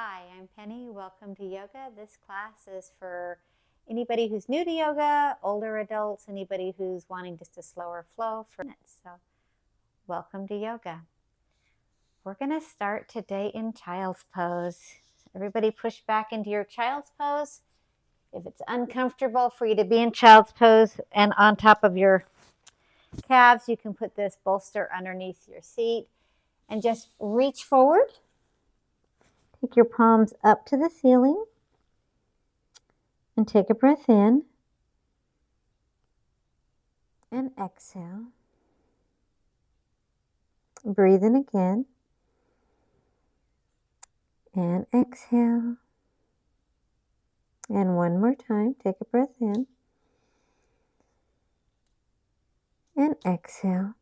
Hi, I'm Penny. Welcome to yoga. This class is for anybody who's new to yoga, older adults, anybody who's wanting just a slower flow for minutes. So welcome to yoga. We're going to start today in child's pose. Everybody push back into your child's pose. If it's uncomfortable for you to be in child's pose and on top of your calves, you can put this bolster underneath your seat and just reach forward. Take your palms up to the ceiling and take a breath in and exhale. Breathe in again and exhale. And one more time, take a breath in and exhale.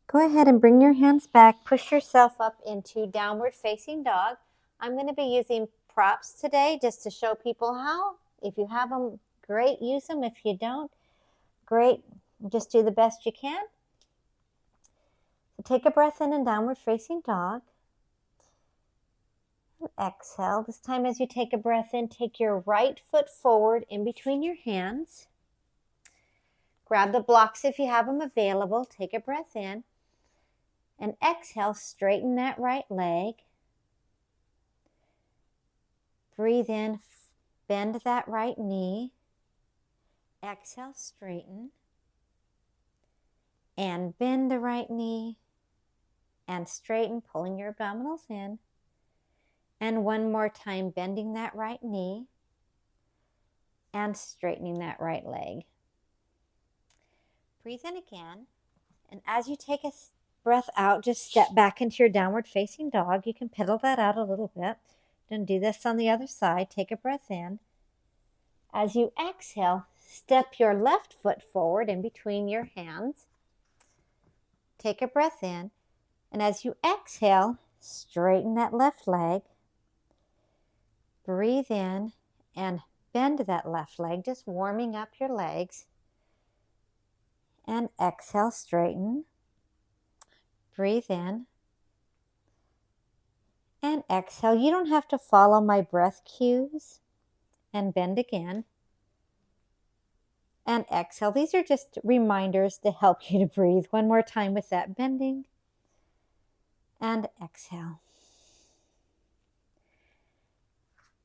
Go ahead and bring your hands back. Push yourself up into downward facing dog. I'm going to be using props today just to show people how. If you have them, great, use them. If you don't, great, just do the best you can. So take a breath in downward facing dog. And exhale. This time as you take a breath in, take your right foot forward in between your hands. Grab the blocks if you have them available. Take a breath in. And exhale, straighten that right leg. Breathe in, bend that right knee. Exhale, straighten. And bend the right knee. And straighten, pulling your abdominals in. And one more time, bending that right knee. And straightening that right leg. Breathe in again. And as you take a breath out, just step back into your downward facing dog. You can pedal that out a little bit. Then do this on the other side. Take a breath in. As you exhale, step your left foot forward in between your hands. Take a breath in. And as you exhale, straighten that left leg. Breathe in and bend that left leg, just warming up your legs. And exhale, straighten. Breathe in and exhale. You don't have to follow my breath cues. And bend again. And exhale. These are just reminders to help you to breathe. One more time with that bending. And exhale.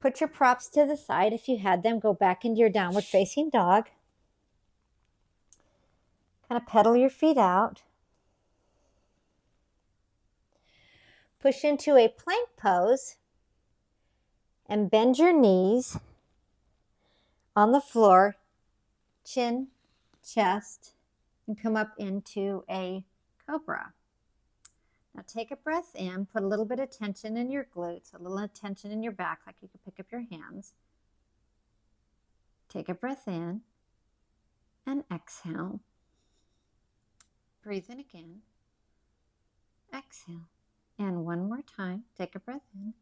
Put your props to the side if you had them. Go back into your downward facing dog. Kind of pedal your feet out. Push into a plank pose and bend your knees on the floor, chin, chest, and come up into a cobra. Now take a breath in, put a little bit of tension in your glutes, a little tension in your back, like you could pick up your hands. Take a breath in and exhale. Breathe in again. Exhale. And one more time, take a breath in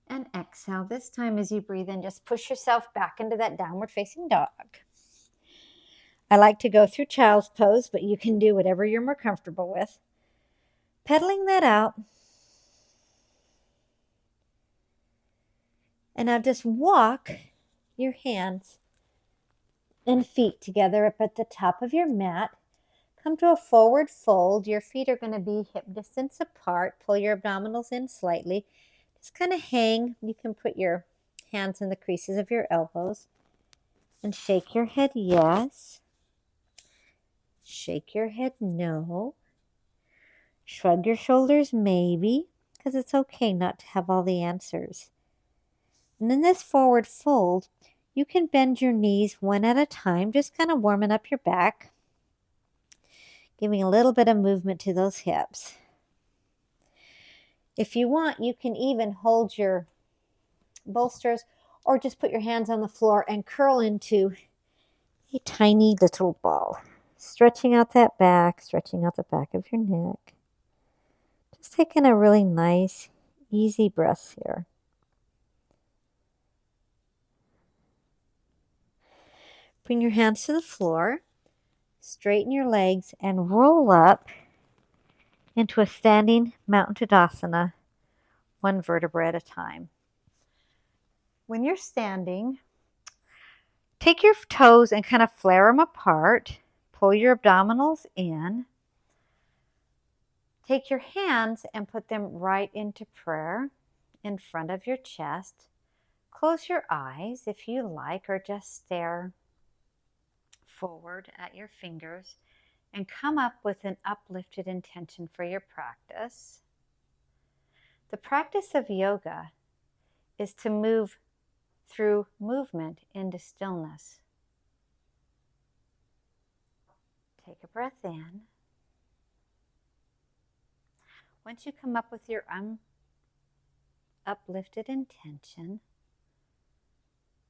and exhale. This time as you breathe in, just push yourself back into that downward facing dog. I like to go through child's pose, but you can do whatever you're more comfortable with. Pedaling that out. And now just walk your hands and feet together up at the top of your mat. Come to a forward fold. Your feet are going to be hip distance apart. Pull your abdominals in slightly. Just kind of hang. You can put your hands in the creases of your elbows. And shake your head yes. Shake your head no. Shrug your shoulders maybe, because it's okay not to have all the answers. And in this forward fold, you can bend your knees one at a time, just kind of warming up your back. Giving a little bit of movement to those hips. If you want, you can even hold your bolsters or just put your hands on the floor and curl into a tiny little ball. Stretching out that back, stretching out the back of your neck. Just taking a really nice, easy breath here. Bring your hands to the floor. Straighten your legs and roll up into a standing mountain Tadasana one vertebra at a time. When you're standing, take your toes and kind of flare them apart. Pull your abdominals in. Take your hands and put them right into prayer in front of your chest. Close your eyes if you like, or just stare forward at your fingers and come up with an uplifted intention for your practice. The practice of yoga is to move through movement into stillness. Take a breath in. Once you come up with your uplifted intention,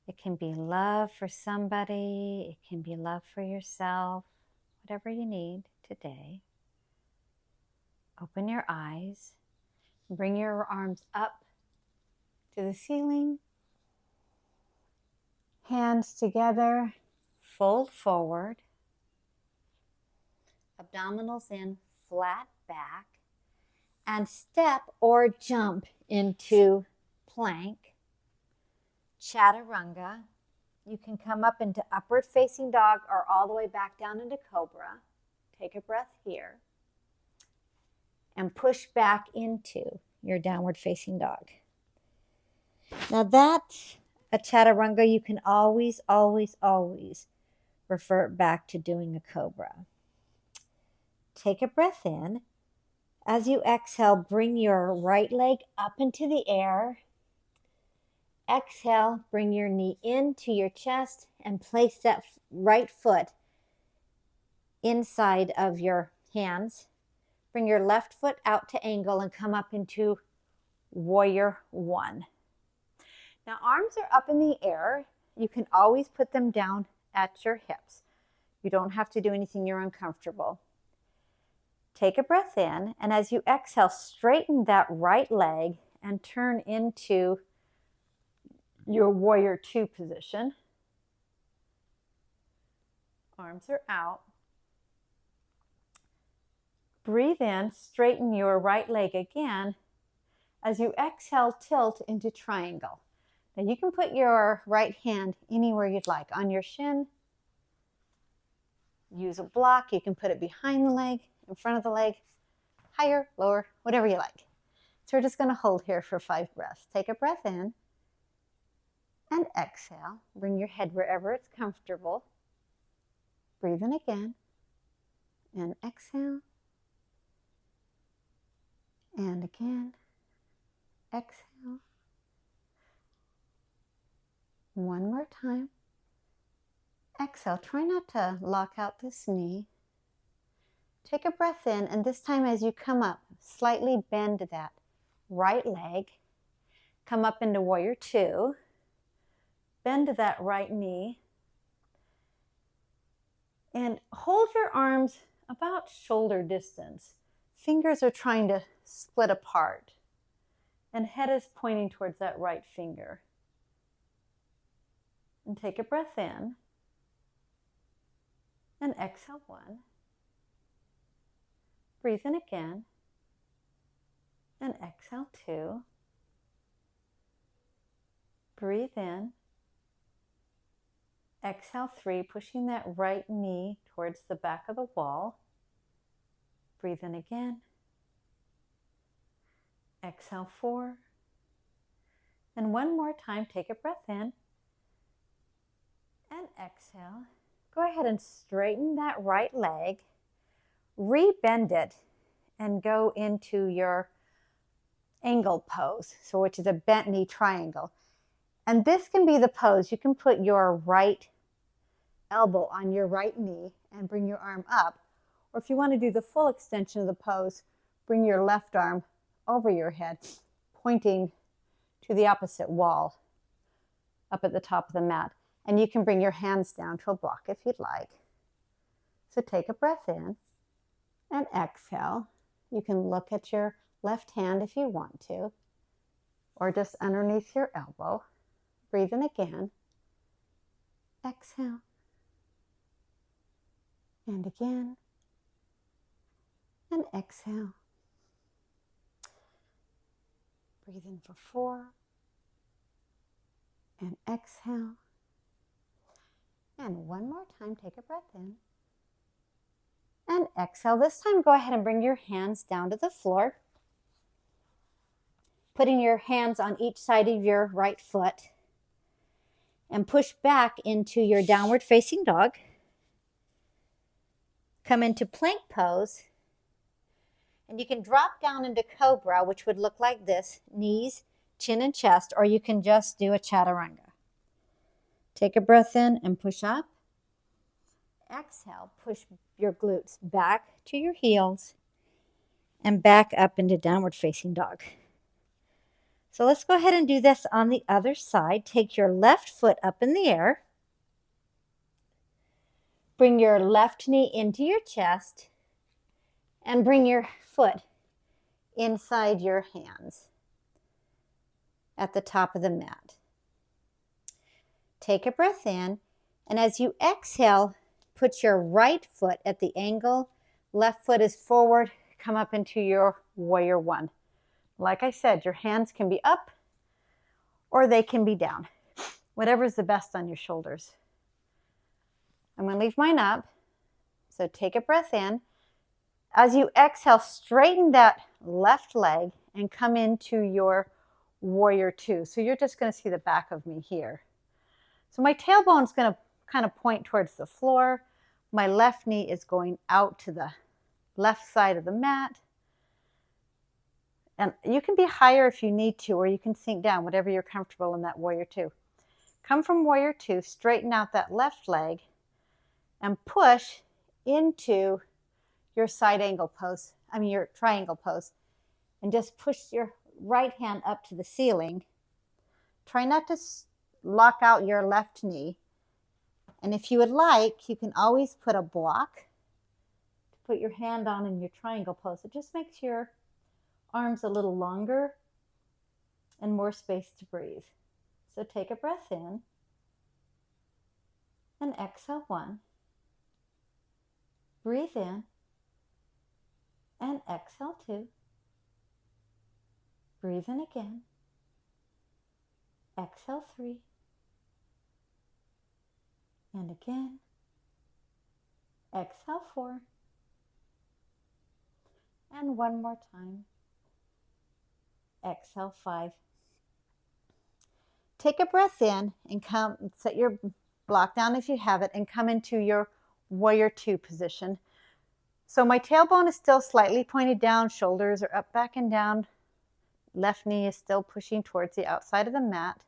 it can be love for somebody, it can be love for yourself, whatever you need today. Open your eyes, bring your arms up to the ceiling, hands together, fold forward, abdominals in, flat back, and step or jump into plank, chaturanga. You can come up into upward facing dog or all the way back down into cobra. Take a breath here and push back into your downward facing dog. Now that's a chaturanga. You can always, always, always revert back to doing a cobra. Take a breath in. As you exhale, bring your right leg up into the air. Exhale, bring your knee into your chest and place that right foot inside of your hands. Bring your left foot out to angle and come up into warrior one. Now arms are up in the air. You can always put them down at your hips. You don't have to do anything you're uncomfortable. Take a breath in, and as you exhale, straighten that right leg and turn into your warrior two position. Arms are out. Breathe in, straighten your right leg again. As you exhale, tilt into triangle. Now you can put your right hand anywhere you'd like, on your shin. Use a block. You can put it behind the leg, in front of the leg, higher, lower, whatever you like. So we're just going to hold here for 5 breaths. Take a breath in and exhale. Bring your head wherever it's comfortable. Breathe in again and exhale. And again, exhale. One more time. Exhale. Try not to lock out this knee. Take a breath in, and this time as you come up, slightly bend that right leg. Come up into warrior two. Bend that right knee. And hold your arms about shoulder distance. Fingers are trying to split apart. And head is pointing towards that right finger. And take a breath in. And exhale one. Breathe in again. And exhale two. Breathe in. Exhale 3, pushing that right knee towards the back of the wall. Breathe in again. Exhale 4. And one more time, take a breath in. And exhale. Go ahead and straighten that right leg. Rebend it and go into your angle pose, so which is a bent knee triangle. And this can be the pose. You can put your right elbow on your right knee and bring your arm up. Or if you want to do the full extension of the pose, bring your left arm over your head, pointing to the opposite wall up at the top of the mat. And you can bring your hands down to a block if you'd like. So take a breath in and exhale. You can look at your left hand if you want to, or just underneath your elbow. Breathe in again. Exhale. And again. And exhale. Breathe in for 4. And exhale. And one more time, take a breath in. And exhale. This time, go ahead and bring your hands down to the floor. Putting your hands on each side of your right foot. And push back into your downward facing dog. Come into plank pose. And you can drop down into cobra, which would look like this. Knees, chin, and chest. Or you can just do a chaturanga. Take a breath in and push up. Exhale, push your glutes back to your heels and back up into downward facing dog. So let's go ahead and do this on the other side. Take your left foot up in the air. Bring your left knee into your chest and bring your foot inside your hands at the top of the mat. Take a breath in, and as you exhale, put your right foot at the angle. Left foot is forward. Come up into your warrior one. Like I said, your hands can be up or they can be down. Whatever's the best on your shoulders. I'm going to leave mine up. So take a breath in. As you exhale, straighten that left leg and come into your warrior two. So you're just going to see the back of me here. So my tailbone is going to kind of point towards the floor. My left knee is going out to the left side of the mat. And you can be higher if you need to, or you can sink down, whatever you're comfortable in that warrior two. Come from warrior two, straighten out that left leg, and push into your side angle pose, your triangle pose. And just push your right hand up to the ceiling. Try not to lock out your left knee. And if you would like, you can always put a block to put your hand on in your triangle pose. It just makes your arms a little longer and more space to breathe. So take a breath in and exhale 1. Breathe in and exhale 2. Breathe in again. Exhale 3. And again. Exhale 4. And one more time. Exhale 5. Take a breath in and come, set your block down if you have it, and come into your warrior two position. So my tailbone is still slightly pointed down, shoulders are up, back, and down. Left knee is still pushing towards the outside of the mat.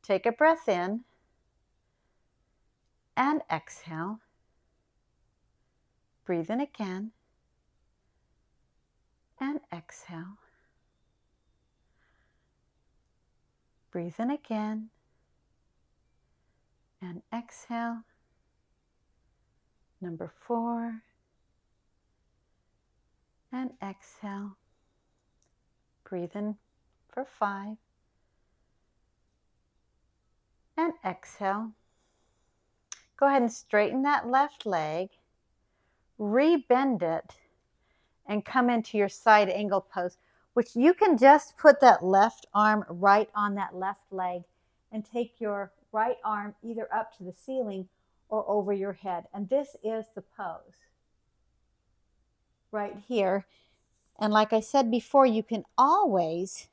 Take a breath in and exhale. Breathe in again and exhale. Breathe in again and exhale. Number 4 and exhale. Breathe in for 5 and exhale. Go ahead and straighten that left leg, re-bend it, and come into your side angle pose, which you can just put that left arm right on that left leg and take your right arm either up to the ceiling or over your head. And this is the pose right here. And like I said before, you can always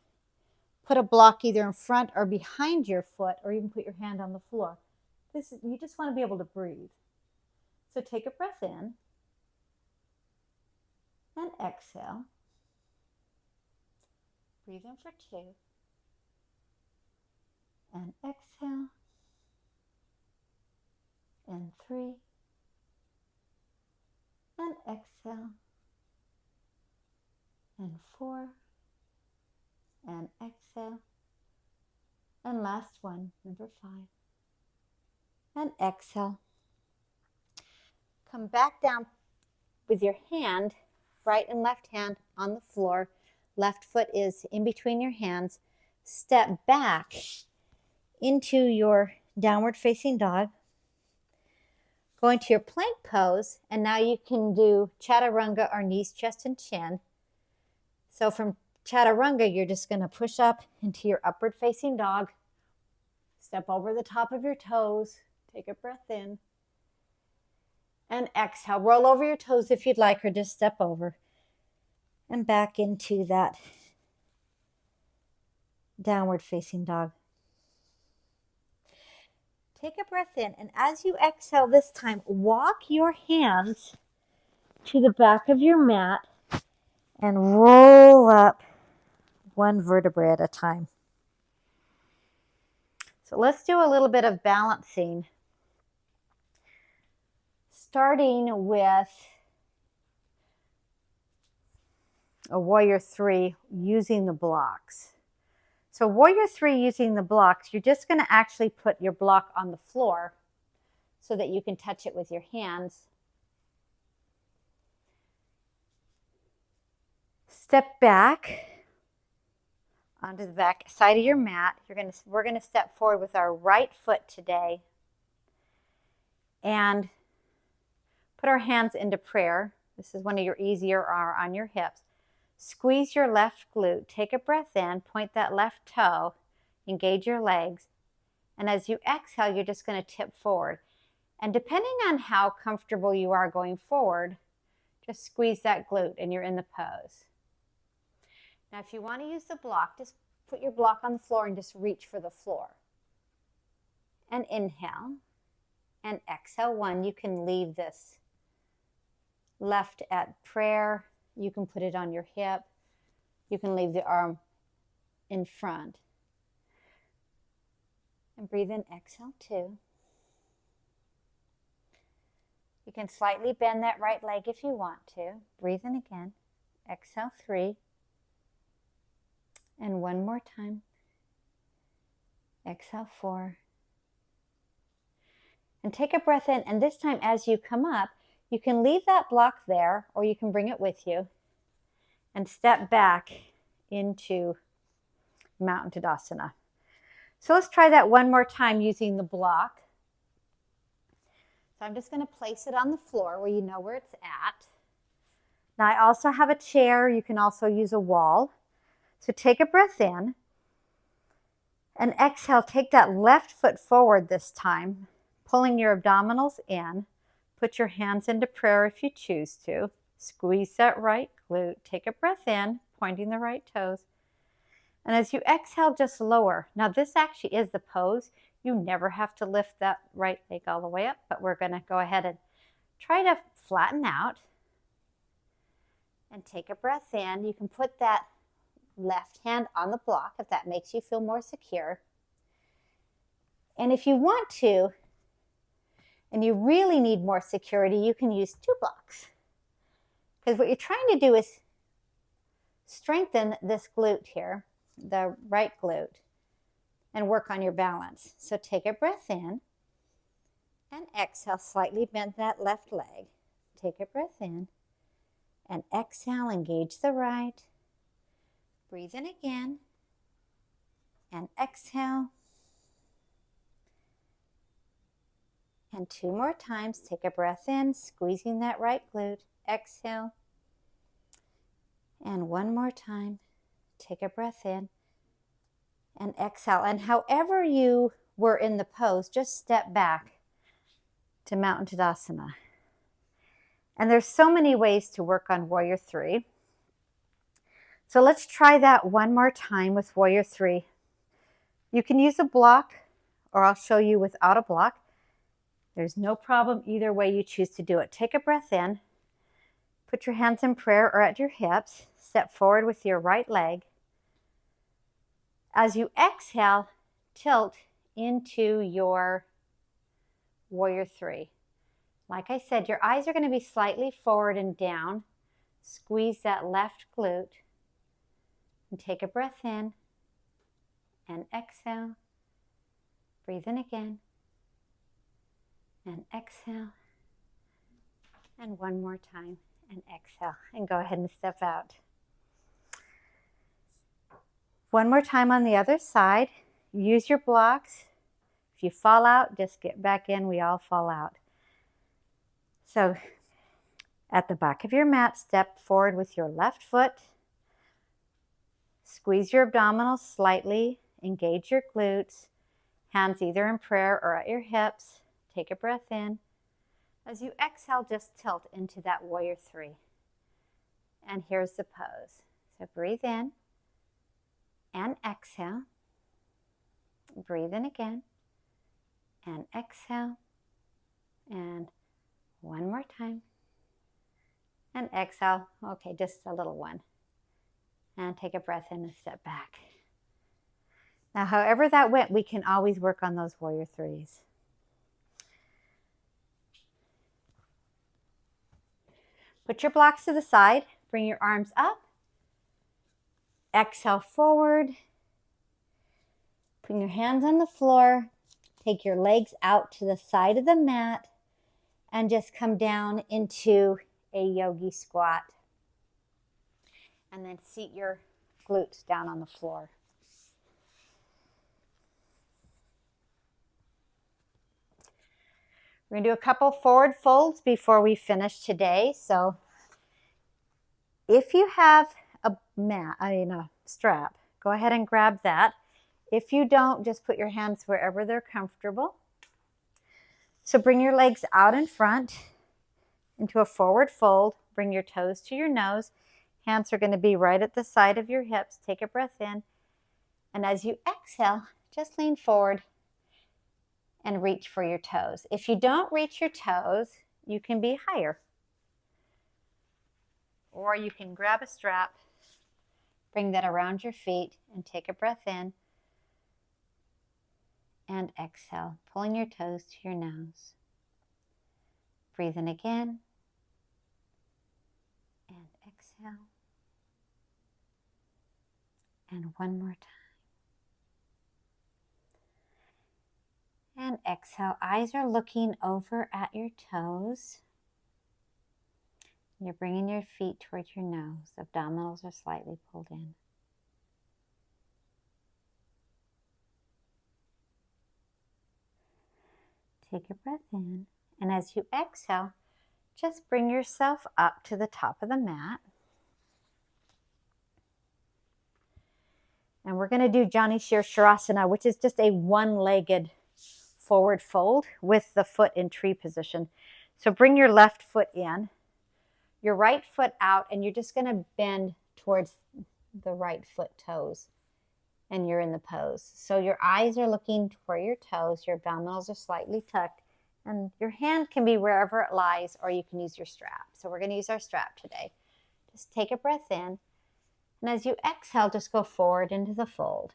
put a block either in front or behind your foot, or even put your hand on the floor. You just want to be able to breathe. So take a breath in and exhale. Breathe in for 2 and exhale, and 3 and exhale, and 4 and exhale, and last one, number 5, and exhale. Come back down with your hand, right and left hand on the floor. Left foot is in between your hands. Step back into your downward facing dog. Go into your plank pose, and now you can do chaturanga or knees, chest, and chin. So from Chaturanga, you're just going to push up into your upward facing dog. Step over the top of your toes. Take a breath in. And exhale. Roll over your toes if you'd like, or just step over. And back into that downward facing dog. Take a breath in, and as you exhale this time, walk your hands to the back of your mat and roll up one vertebrae at a time. So let's do a little bit of balancing, starting with a warrior 3 using the blocks. So warrior 3 using the blocks, you're just going to actually put your block on the floor so that you can touch it with your hands. Step back onto the back side of your mat. We're going to step forward with our right foot today and put our hands into prayer. This is one of your easier are on your hips. Squeeze your left glute. Take a breath in. Point that left toe. Engage your legs. And as you exhale, you're just going to tip forward. And depending on how comfortable you are going forward, just squeeze that glute and you're in the pose. Now, if you want to use the block, just put your block on the floor and just reach for the floor. And inhale and exhale. 1, you can leave this left at prayer. You can put it on your hip. You can leave the arm in front. And breathe in, exhale 2. You can slightly bend that right leg if you want to. Breathe in again. Exhale 3. And one more time. Exhale 4. And take a breath in. And this time as you come up, you can leave that block there or you can bring it with you and step back into Mountain Tadasana. So let's try that one more time using the block. So I'm just going to place it on the floor where you know where it's at. Now I also have a chair. You can also use a wall. So take a breath in and exhale. Take that left foot forward this time, pulling your abdominals in. Put your hands into prayer if you choose to. Squeeze that right glute. Take a breath in, pointing the right toes. And as you exhale, just lower. Now this actually is the pose. You never have to lift that right leg all the way up, but we're going to go ahead and try to flatten out. And take a breath in. You can put that left hand on the block if that makes you feel more secure. And if you want to, and you really need more security, you can use 2 blocks. Because what you're trying to do is strengthen this glute here, the right glute, and work on your balance. So take a breath in and exhale. Slightly bend that left leg. Take a breath in and exhale. Engage the right. Breathe in again and exhale. And 2 more times. Take a breath in, squeezing that right glute. Exhale. And 1 more time. Take a breath in and exhale. And however you were in the pose, just step back to Mountain Tadasana. And there's so many ways to work on Warrior 3. So let's try that one more time with Warrior 3. You can use a block, or I'll show you without a block. There's no problem either way you choose to do it. Take a breath in. Put your hands in prayer or at your hips. Step forward with your right leg. As you exhale, tilt into your Warrior 3. Like I said, your eyes are going to be slightly forward and down. Squeeze that left glute. And take a breath in. And exhale. Breathe in again. And exhale. And 1 more time. And exhale. And go ahead and step out. 1 more time on the other side. Use your blocks. If you fall out, just get back in. We all fall out. So at the back of your mat, step forward with your left foot. Squeeze your abdominals slightly, engage your glutes, hands either in prayer or at your hips. Take a breath in. As you exhale, just tilt into that warrior three. And here's the pose. So breathe in and exhale. Breathe in again and exhale. And one more time. And exhale. Okay, just a little one. And take a breath in and step back. Now, however that went, we can always work on those warrior threes. Put your blocks to the side. Bring your arms up. Exhale forward. Put your hands on the floor. Take your legs out to the side of the mat and just come down into a yogi squat. And then seat your glutes down on the floor. We're going to do a couple forward folds before we finish today. So if you have a strap, go ahead and grab that. If you don't, just put your hands wherever they're comfortable. So bring your legs out in front into a forward fold. Bring your toes to your nose. Hands are going to be right at the side of your hips. Take a breath in. And as you exhale, just lean forward and reach for your toes. If you don't reach your toes, you can be higher. Or you can grab a strap, bring that around your feet, and take a breath in. And exhale, pulling your toes to your nose. Breathe in again. And exhale. And one more time. And exhale. Eyes are looking over at your toes. You're bringing your feet towards your nose. Abdominals are slightly pulled in. Take a breath in. And as you exhale, just bring yourself up to the top of the mat. And we're going to do Jani Sirasana, which is just a one-legged forward fold with the foot in tree position. So bring your left foot in, your right foot out, and you're just going to bend towards the right foot toes. And you're in the pose. So your eyes are looking toward your toes, your abdominals are slightly tucked, and your hand can be wherever it lies, or you can use your strap. So we're going to use our strap today. Just take a breath in. And as you exhale, just go forward into the fold.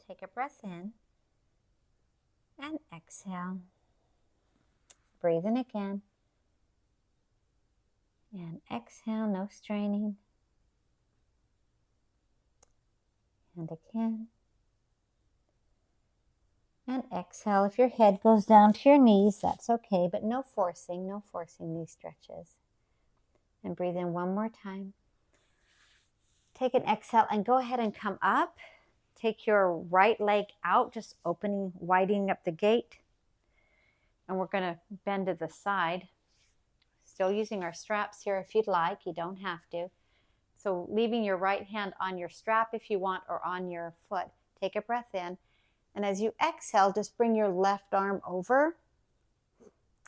Take a breath in and exhale. Breathe in again. And exhale, no straining. And again. And exhale. If your head goes down to your knees, that's okay, but no forcing these stretches. And breathe in one more time. Take an exhale and go ahead and come up. Take your right leg out, just widening up the gate. And we're going to bend to the side. Still using our straps here if you'd like. You don't have to. So leaving your right hand on your strap if you want, or on your foot. Take a breath in. And as you exhale, just bring your left arm over.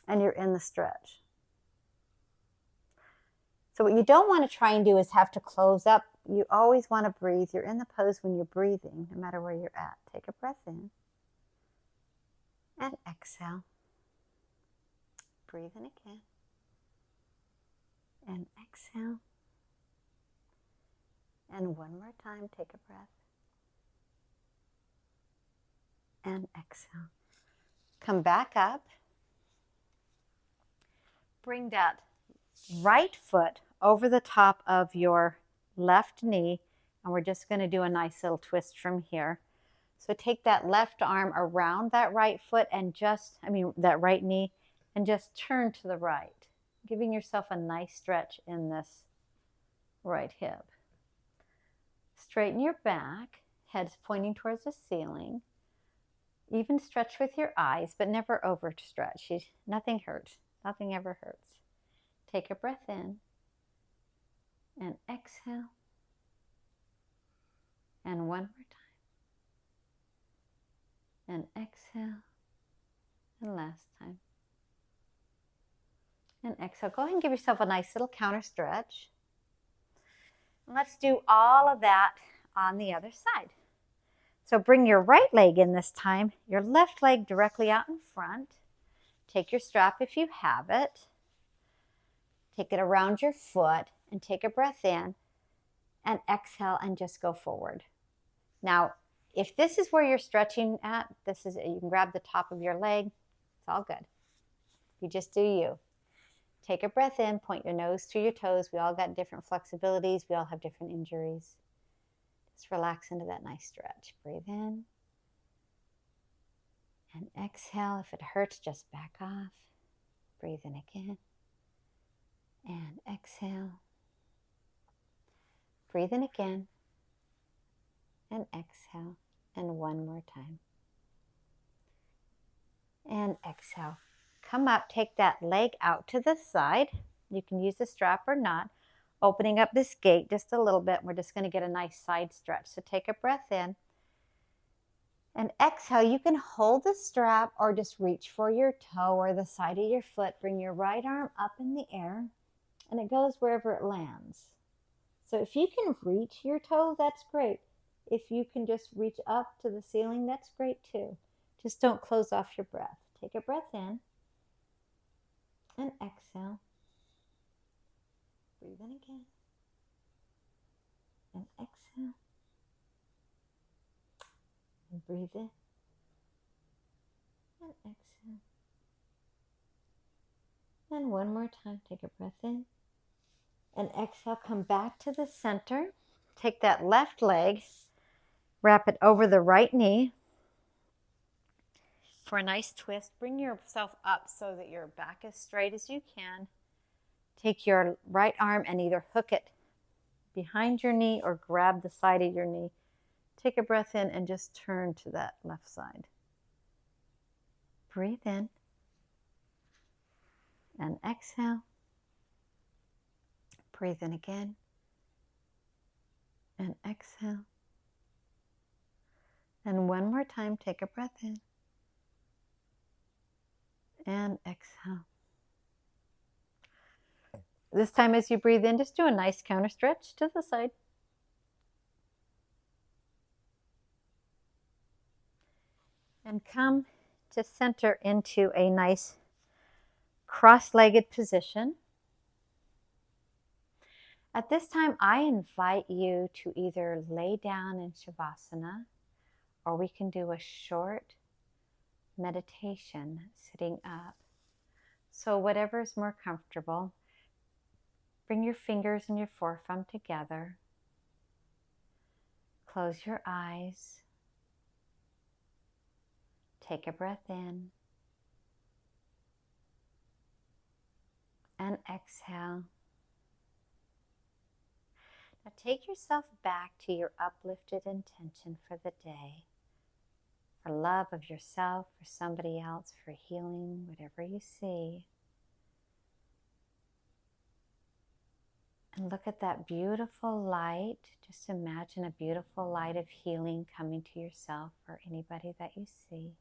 And you're in the stretch. So what you don't want to try and do is have to close up. You always want to breathe. You're in the pose when you're breathing, no matter where you're at. Take a breath in. And exhale. Breathe in again. And exhale. And one more time, take a breath. And exhale. Come back up. Bring that right foot over the top of your left knee, and we're just going to do a nice little twist from here. So take that left arm around that right foot and that right knee, and just turn to the right, giving yourself a nice stretch in this right hip. Straighten your back, head's pointing towards the ceiling. Even stretch with your eyes, but never overstretch. Nothing hurts. Nothing ever hurts. Take a breath in and exhale. And one more time. And exhale. And last time. And exhale. Go ahead and give yourself a nice little counter stretch. And let's do all of that on the other side. So bring your right leg in this time, your left leg directly out in front. Take your strap if you have it. Take it around your foot and take a breath in and exhale and just go forward. Now, if this is where you're stretching at, you can grab the top of your leg. It's all good. You just do you. Take a breath in, point your nose to your toes. We all got different flexibilities. We all have different injuries. Just relax into that nice stretch. Breathe in. And exhale. If it hurts, just back off. Breathe in again. And exhale. Breathe in again. And exhale. And one more time. And exhale. Come up, take that leg out to the side. You can use the strap or not. Opening up this gate just a little bit. We're just going to get a nice side stretch. So take a breath in. And exhale. You can hold the strap or just reach for your toe or the side of your foot. Bring your right arm up in the air. And it goes wherever it lands. So if you can reach your toe, that's great. If you can just reach up to the ceiling, that's great too. Just don't close off your breath. Take a breath in. And exhale. Breathe in again. And exhale. And breathe in. And exhale. And one more time, take a breath in. And exhale, come back to the center. Take that left leg, wrap it over the right knee. For a nice twist, bring yourself up so that your back is straight as you can. Take your right arm and either hook it behind your knee or grab the side of your knee. Take a breath in and just turn to that left side. Breathe in and exhale. Breathe in again and exhale. And one more time, take a breath in and exhale. This time as you breathe in, just do a nice counter stretch to the side. And come to center into a nice cross-legged position. At this time, I invite you to either lay down in Shavasana, or we can do a short meditation sitting up. So whatever is more comfortable, bring your fingers and your forearm together. Close your eyes. Take a breath in. And exhale. Now take yourself back to your uplifted intention for the day. For love of yourself, for somebody else, for healing, whatever you see. And look at that beautiful light. Just imagine a beautiful light of healing coming to yourself or anybody that you see.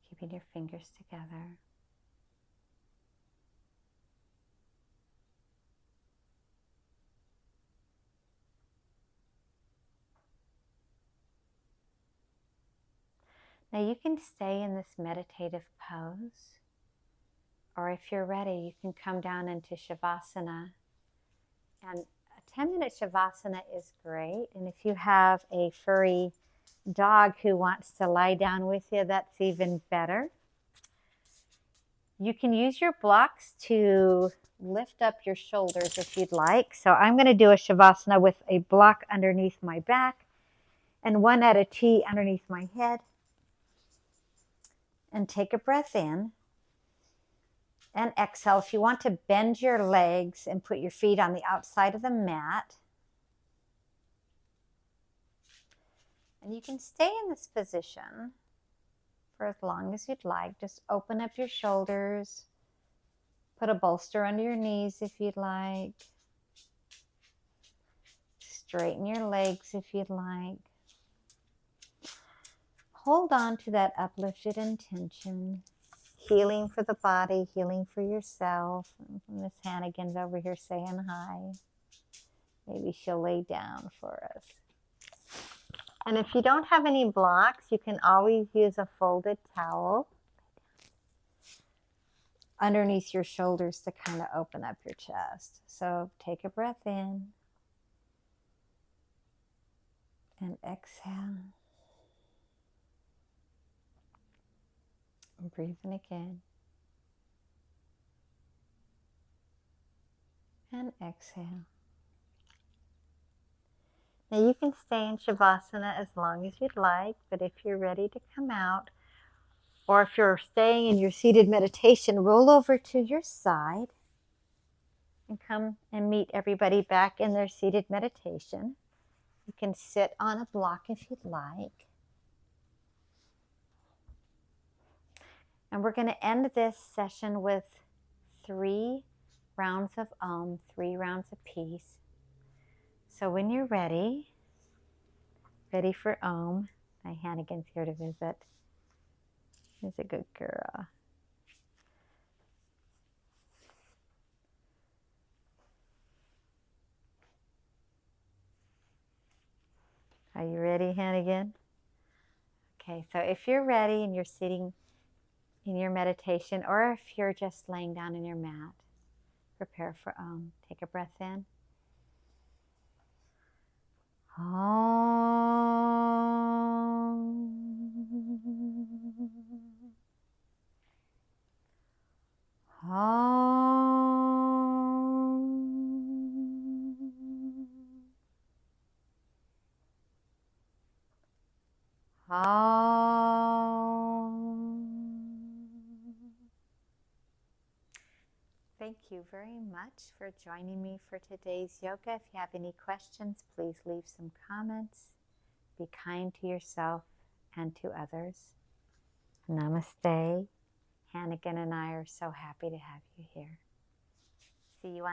Keeping your fingers together. Now you can stay in this meditative pose, or if you're ready, you can come down into Shavasana. And a 10-minute Shavasana is great. And if you have a furry dog who wants to lie down with you, that's even better. You can use your blocks to lift up your shoulders if you'd like. So I'm going to do a Shavasana with a block underneath my back and one at a T underneath my head. And take a breath in and exhale. If you want to bend your legs and put your feet on the outside of the mat. And you can stay in this position for as long as you'd like. Just open up your shoulders. Put a bolster under your knees if you'd like. Straighten your legs if you'd like. Hold on to that uplifted intention. Healing for the body, healing for yourself. Miss Hannigan's over here saying hi. Maybe she'll lay down for us. And if you don't have any blocks, you can always use a folded towel underneath your shoulders to kind of open up your chest. So take a breath in and exhale. And breathe in again. And exhale. Now you can stay in Shavasana as long as you'd like, but if you're ready to come out, or if you're staying in your seated meditation, roll over to your side and come and meet everybody back in their seated meditation. You can sit on a block if you'd like. And we're going to end this session with 3 rounds of Om, 3 rounds of peace. So when you're ready for Om, my Hannigan's here to visit. She's a good girl. Are you ready, Hannigan? Okay, so if you're ready and you're sitting in your meditation, or if you're just laying down in your mat, prepare for Om. Take a breath in. Om. Thank you very much for joining me for today's yoga. If you have any questions, please leave some comments. Be kind to yourself and to others. Namaste. Hannigan and I are so happy to have you here. See you on the